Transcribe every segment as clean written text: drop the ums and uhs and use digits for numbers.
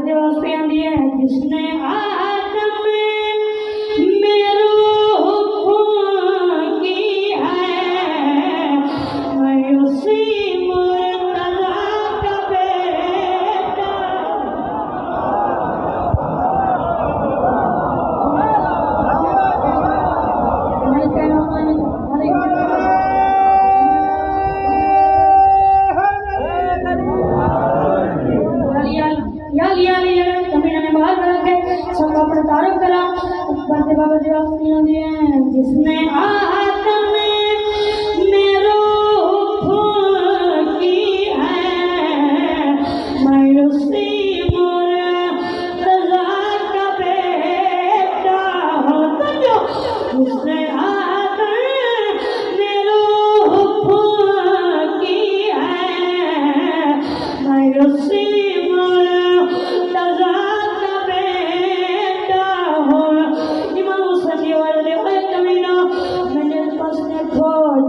जवाब पे आंदी है जिसने आदम मेरो खून की है मैं उसी मुर्तज़ा का बेटा। जिसने आदम मेरो खून की है मैं उसी मुर्तज़ा का बेटा हूँ। जिसने आदम मेरो खून की है मैं उसी मुर्तज़ा का बेटा हूँ।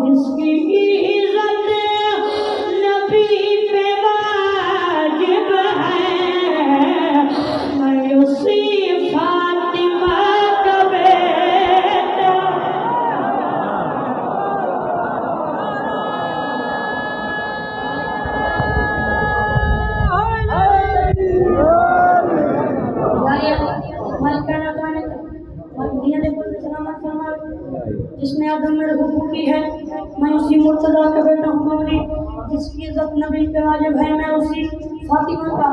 जिसकी इज़्ज़त नबी पे वाजिब है मैं उसी फातिमा का बेटा। जिसने आदम मेरे हुकूक की है मैं उसी मुर्तज़ा का बेटा हूँ। जिसकी इज़्ज़त नबी पे वाजिब है मैं उसी फातिमा का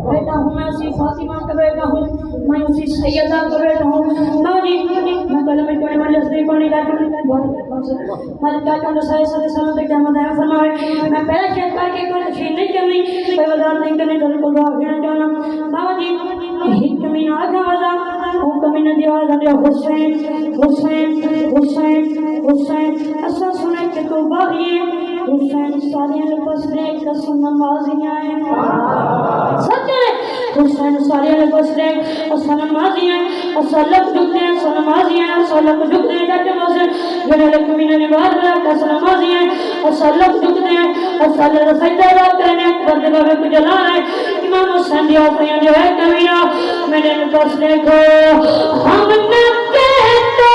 बेटा हूँ। मैं उसी फातिमा का बेटा हूँ। मैं उसी सैयदा का बेटा हूँ। माजी मैं कलमे तोड़े मजलिस नहीं पढ़ी जाती मैं क्या कहूँ सारे सारे सालों तक क्या मदाया फरमाए मैं पहले शेयर करके कोई तशरीह नहीं करनी कोई वजाहत नहीं करनी तो को दुआ कहना चाहना माजी हिकमी ना आगा वजा हुक्म न दिया दे हुसैन हुसैन हुसैन हुसैन ऐसा सुने कि तो बागिए हुसैन सारे ने बस रे कसम नमाजियां हैं सच है हुसैन सारे ने बस रे कसम नमाजियां हैं असलक झुकते हैं सनमाजियां हैं असलक झुकते हैं डटे बस जने लकमी ने निभार रहा कसम नमाजियां हैं असलक झुकते हैं असलक सजदा करने अकबर दे बाबे को जला रहे इमाम हुसैन दिया जो है कमीना मैंने बस देखो हम न कहते